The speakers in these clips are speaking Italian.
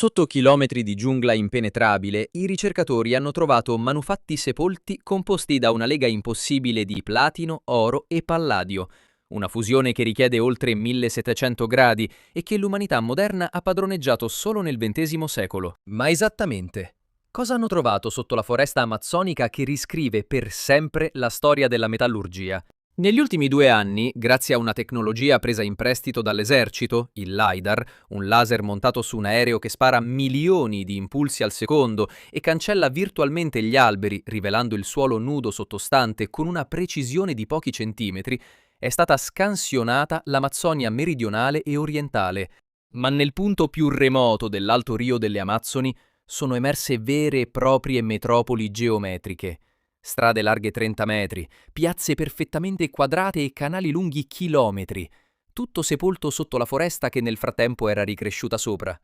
Sotto chilometri di giungla impenetrabile, i ricercatori hanno trovato manufatti sepolti composti da una lega impossibile di platino, oro e palladio, una fusione che richiede oltre 1700 gradi e che l'umanità moderna ha padroneggiato solo nel XX secolo. Ma esattamente, cosa hanno trovato sotto la foresta amazzonica che riscrive per sempre la storia della metallurgia? Negli ultimi 2 anni, grazie a una tecnologia presa in prestito dall'esercito, il LiDAR, un laser montato su un aereo che spara milioni di impulsi al secondo e cancella virtualmente gli alberi, rivelando il suolo nudo sottostante con una precisione di pochi centimetri, è stata scansionata l'Amazzonia meridionale e orientale. Ma nel punto più remoto dell'Alto Rio delle Amazzoni sono emerse vere e proprie metropoli geometriche. Strade larghe 30 metri, piazze perfettamente quadrate e canali lunghi chilometri, tutto sepolto sotto la foresta che nel frattempo era ricresciuta sopra.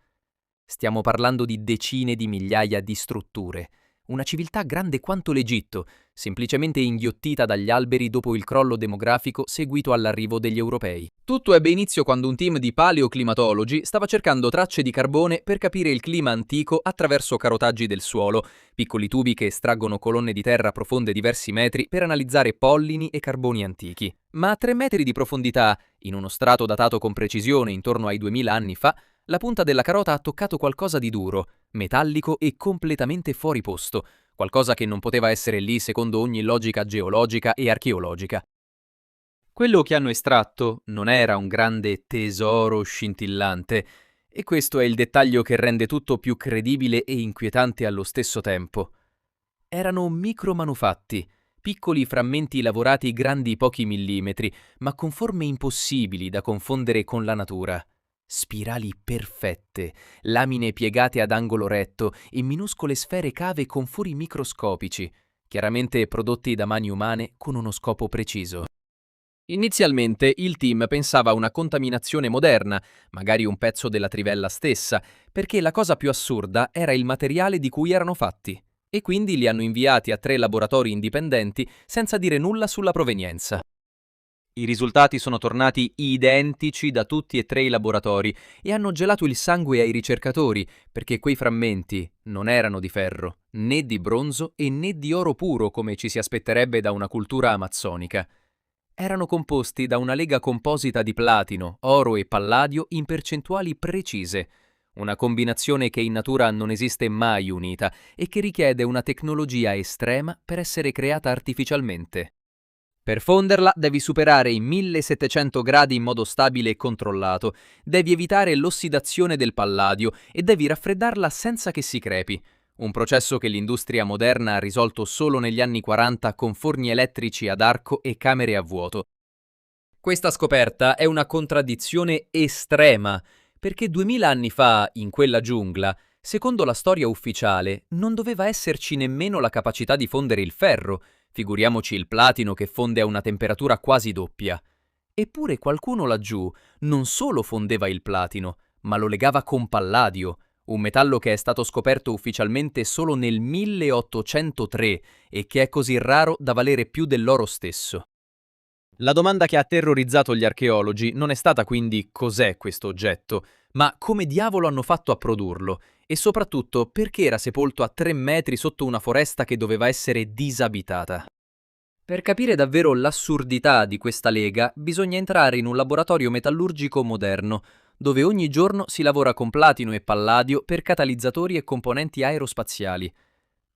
Stiamo parlando di decine di migliaia di strutture, una civiltà grande quanto l'Egitto, semplicemente inghiottita dagli alberi dopo il crollo demografico seguito all'arrivo degli europei. Tutto ebbe inizio quando un team di paleoclimatologi stava cercando tracce di carbone per capire il clima antico attraverso carotaggi del suolo, piccoli tubi che estraggono colonne di terra profonde diversi metri per analizzare pollini e carboni antichi. Ma a 3 metri di profondità, in uno strato datato con precisione intorno ai 2000 anni fa, la punta della carota ha toccato qualcosa di duro, metallico e completamente fuori posto, qualcosa che non poteva essere lì secondo ogni logica geologica e archeologica. Quello che hanno estratto non era un grande tesoro scintillante, e questo è il dettaglio che rende tutto più credibile e inquietante allo stesso tempo. Erano micromanufatti, piccoli frammenti lavorati grandi pochi millimetri, ma con forme impossibili da confondere con la natura. Spirali perfette, lamine piegate ad angolo retto e minuscole sfere cave con fori microscopici, chiaramente prodotti da mani umane con uno scopo preciso. Inizialmente il team pensava a una contaminazione moderna, magari un pezzo della trivella stessa, perché la cosa più assurda era il materiale di cui erano fatti, e quindi li hanno inviati a 3 laboratori indipendenti senza dire nulla sulla provenienza. I risultati sono tornati identici da tutti e 3 i laboratori e hanno gelato il sangue ai ricercatori, perché quei frammenti non erano di ferro, né di bronzo e né di oro puro come ci si aspetterebbe da una cultura amazzonica. Erano composti da una lega composita di platino, oro e palladio in percentuali precise, una combinazione che in natura non esiste mai unita e che richiede una tecnologia estrema per essere creata artificialmente. Per fonderla devi superare i 1700 gradi in modo stabile e controllato, devi evitare l'ossidazione del palladio e devi raffreddarla senza che si crepi, un processo che l'industria moderna ha risolto solo negli anni 40 con forni elettrici ad arco e camere a vuoto. Questa scoperta è una contraddizione estrema, perché 2000 anni fa, in quella giungla, secondo la storia ufficiale, non doveva esserci nemmeno la capacità di fondere il ferro, figuriamoci il platino che fonde a una temperatura quasi doppia. Eppure qualcuno laggiù non solo fondeva il platino, ma lo legava con palladio, un metallo che è stato scoperto ufficialmente solo nel 1803 e che è così raro da valere più dell'oro stesso. La domanda che ha terrorizzato gli archeologi non è stata quindi cos'è questo oggetto, ma come diavolo hanno fatto a produrlo e soprattutto perché era sepolto a 3 metri sotto una foresta che doveva essere disabitata. Per capire davvero l'assurdità di questa lega bisogna entrare in un laboratorio metallurgico moderno, dove ogni giorno si lavora con platino e palladio per catalizzatori e componenti aerospaziali.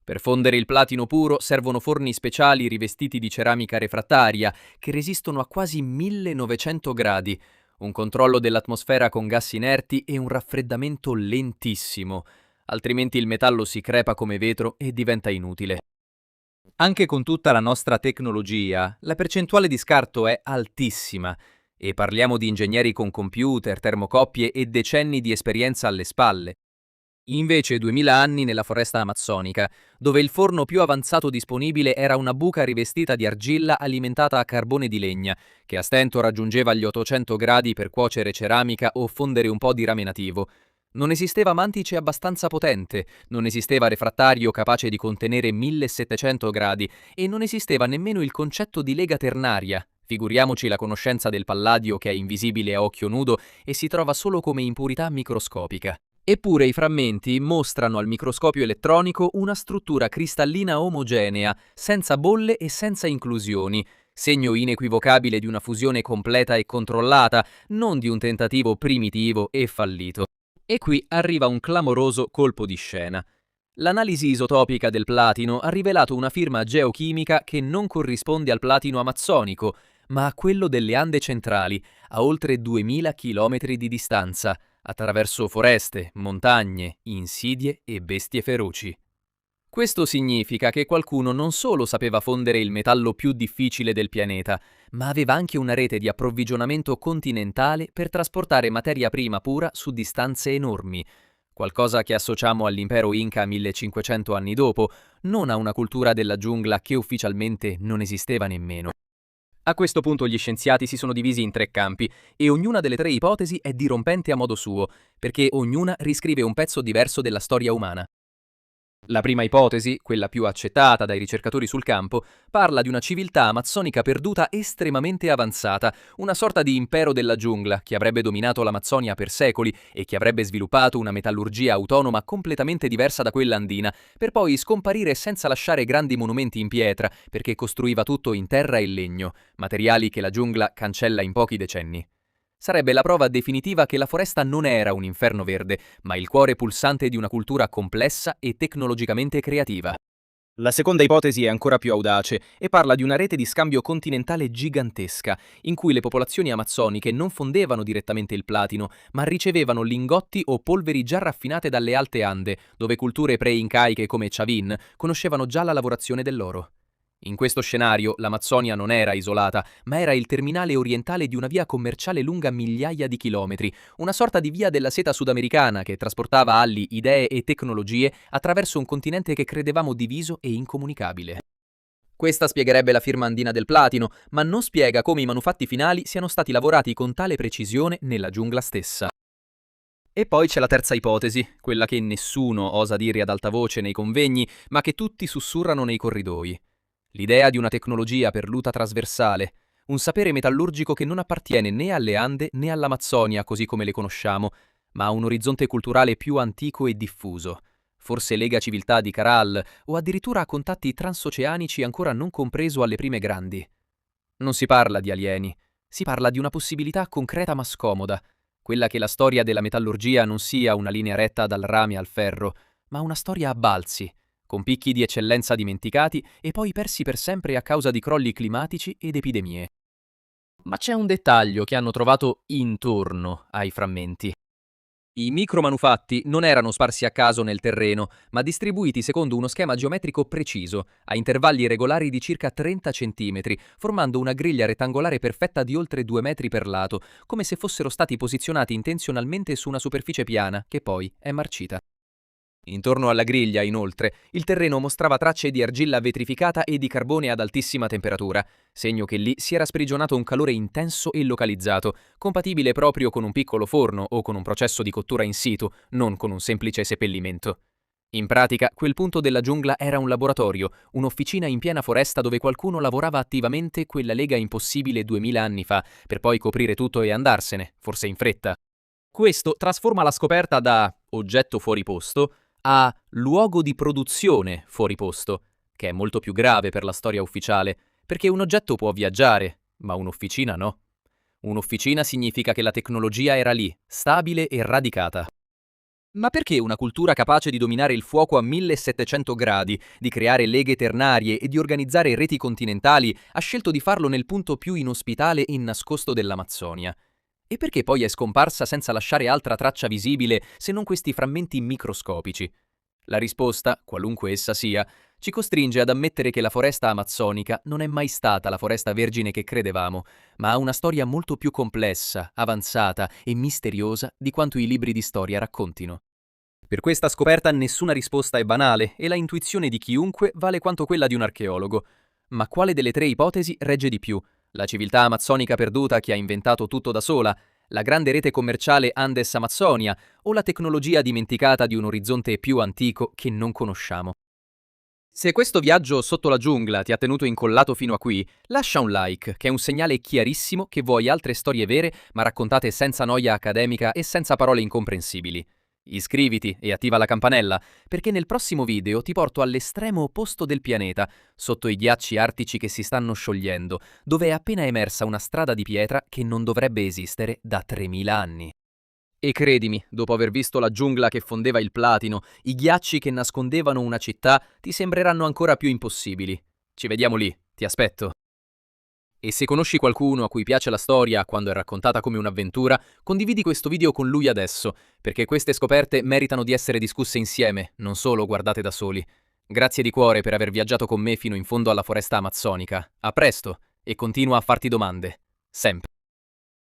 Per fondere il platino puro servono forni speciali rivestiti di ceramica refrattaria che resistono a quasi 1900 gradi, un controllo dell'atmosfera con gas inerti e un raffreddamento lentissimo, altrimenti il metallo si crepa come vetro e diventa inutile. Anche con tutta la nostra tecnologia, la percentuale di scarto è altissima e parliamo di ingegneri con computer, termocoppie e decenni di esperienza alle spalle. Invece 2000 anni nella foresta amazzonica, dove il forno più avanzato disponibile era una buca rivestita di argilla alimentata a carbone di legna, che a stento raggiungeva gli 800 gradi per cuocere ceramica o fondere un po' di rame nativo. Non esisteva mantice abbastanza potente, non esisteva refrattario capace di contenere 1700 gradi e non esisteva nemmeno il concetto di lega ternaria. Figuriamoci la conoscenza del palladio che è invisibile a occhio nudo e si trova solo come impurità microscopica. Eppure i frammenti mostrano al microscopio elettronico una struttura cristallina omogenea, senza bolle e senza inclusioni, segno inequivocabile di una fusione completa e controllata, non di un tentativo primitivo e fallito. E qui arriva un clamoroso colpo di scena. L'analisi isotopica del platino ha rivelato una firma geochimica che non corrisponde al platino amazzonico, ma a quello delle Ande centrali, a oltre 2000 km di distanza, attraverso foreste, montagne, insidie e bestie feroci. Questo significa che qualcuno non solo sapeva fondere il metallo più difficile del pianeta, ma aveva anche una rete di approvvigionamento continentale per trasportare materia prima pura su distanze enormi, qualcosa che associamo all'impero Inca 1500 anni dopo, non a una cultura della giungla che ufficialmente non esisteva nemmeno. A questo punto gli scienziati si sono divisi in 3 campi e ognuna delle 3 ipotesi è dirompente a modo suo, perché ognuna riscrive un pezzo diverso della storia umana. La prima ipotesi, quella più accettata dai ricercatori sul campo, parla di una civiltà amazzonica perduta estremamente avanzata, una sorta di impero della giungla che avrebbe dominato l'Amazzonia per secoli e che avrebbe sviluppato una metallurgia autonoma completamente diversa da quella andina, per poi scomparire senza lasciare grandi monumenti in pietra, perché costruiva tutto in terra e legno, materiali che la giungla cancella in pochi decenni. Sarebbe la prova definitiva che la foresta non era un inferno verde, ma il cuore pulsante di una cultura complessa e tecnologicamente creativa. La seconda ipotesi è ancora più audace e parla di una rete di scambio continentale gigantesca, in cui le popolazioni amazzoniche non fondevano direttamente il platino, ma ricevevano lingotti o polveri già raffinate dalle alte Ande, dove culture pre-incaiche come Chavin conoscevano già la lavorazione dell'oro. In questo scenario l'Amazzonia non era isolata, ma era il terminale orientale di una via commerciale lunga migliaia di chilometri, una sorta di via della seta sudamericana che trasportava ali, idee e tecnologie attraverso un continente che credevamo diviso e incomunicabile. Questa spiegherebbe la firma andina del platino, ma non spiega come i manufatti finali siano stati lavorati con tale precisione nella giungla stessa. E poi c'è la terza ipotesi, quella che nessuno osa dire ad alta voce nei convegni, ma che tutti sussurrano nei corridoi. L'idea di una tecnologia perluta trasversale, un sapere metallurgico che non appartiene né alle Ande né all'Amazzonia così come le conosciamo, ma a un orizzonte culturale più antico e diffuso. Forse lega civiltà di Caral o addirittura a contatti transoceanici ancora non compreso alle prime grandi. Non si parla di alieni, si parla di una possibilità concreta ma scomoda, quella che la storia della metallurgia non sia una linea retta dal rame al ferro, ma una storia a balzi, con picchi di eccellenza dimenticati e poi persi per sempre a causa di crolli climatici ed epidemie. Ma c'è un dettaglio che hanno trovato intorno ai frammenti. I micromanufatti non erano sparsi a caso nel terreno, ma distribuiti secondo uno schema geometrico preciso, a intervalli regolari di circa 30 cm, formando una griglia rettangolare perfetta di oltre 2 metri per lato, come se fossero stati posizionati intenzionalmente su una superficie piana, che poi è marcita. Intorno alla griglia, inoltre, il terreno mostrava tracce di argilla vetrificata e di carbone ad altissima temperatura, segno che lì si era sprigionato un calore intenso e localizzato, compatibile proprio con un piccolo forno o con un processo di cottura in situ, non con un semplice seppellimento. In pratica, quel punto della giungla era un laboratorio, un'officina in piena foresta dove qualcuno lavorava attivamente quella lega impossibile 2000 anni fa, per poi coprire tutto e andarsene, forse in fretta. Questo trasforma la scoperta da oggetto fuori posto a luogo di produzione fuori posto, che è molto più grave per la storia ufficiale, perché un oggetto può viaggiare, ma un'officina no. Un'officina significa che la tecnologia era lì, stabile e radicata. Ma perché una cultura capace di dominare il fuoco a 1700 gradi, di creare leghe ternarie e di organizzare reti continentali ha scelto di farlo nel punto più inospitale e nascosto dell'Amazzonia? E perché poi è scomparsa senza lasciare altra traccia visibile se non questi frammenti microscopici? La risposta, qualunque essa sia, ci costringe ad ammettere che la foresta amazzonica non è mai stata la foresta vergine che credevamo, ma ha una storia molto più complessa, avanzata e misteriosa di quanto i libri di storia raccontino. Per questa scoperta nessuna risposta è banale e la intuizione di chiunque vale quanto quella di un archeologo. Ma quale delle 3 ipotesi regge di più? La civiltà amazzonica perduta che ha inventato tutto da sola, la grande rete commerciale Andes-Amazzonia o la tecnologia dimenticata di un orizzonte più antico che non conosciamo? Se questo viaggio sotto la giungla ti ha tenuto incollato fino a qui, lascia un like, che è un segnale chiarissimo che vuoi altre storie vere ma raccontate senza noia accademica e senza parole incomprensibili. Iscriviti e attiva la campanella, perché nel prossimo video ti porto all'estremo opposto del pianeta, sotto i ghiacci artici che si stanno sciogliendo, dove è appena emersa una strada di pietra che non dovrebbe esistere da 3000 anni. E credimi, dopo aver visto la giungla che fondeva il platino, i ghiacci che nascondevano una città ti sembreranno ancora più impossibili. Ci vediamo lì, ti aspetto. E se conosci qualcuno a cui piace la storia quando è raccontata come un'avventura, condividi questo video con lui adesso, perché queste scoperte meritano di essere discusse insieme, non solo guardate da soli. Grazie di cuore per aver viaggiato con me fino in fondo alla foresta amazzonica. A presto e continua a farti domande. Sempre.